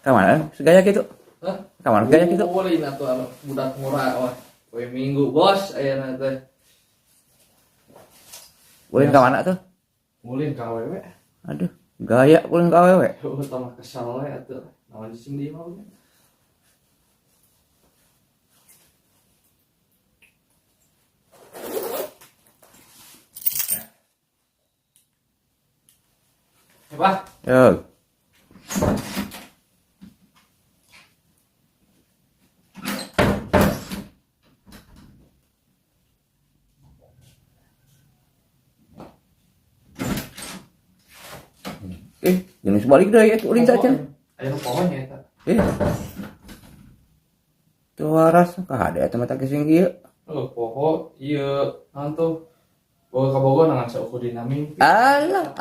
Kamana segaya gitu? Hah? Kamana segaya gitu? Ulin atuh anu budak murah wah. Poe Minggu bos ayeuna teh. Ulin kamana tuh? Ulin ka awewe. Aduh, gaya ulin ka awewe. Utama kesal we atuh. Naon cing di mah. Apa? Yo. Jenis balik deh ya, ulin saja. Aya pohonnya eta. Tuh waras, kada eta mata kesing kieu. Poho ieu naon tuh? Bawa ka Bogor nangan saukur dinaming. Alah,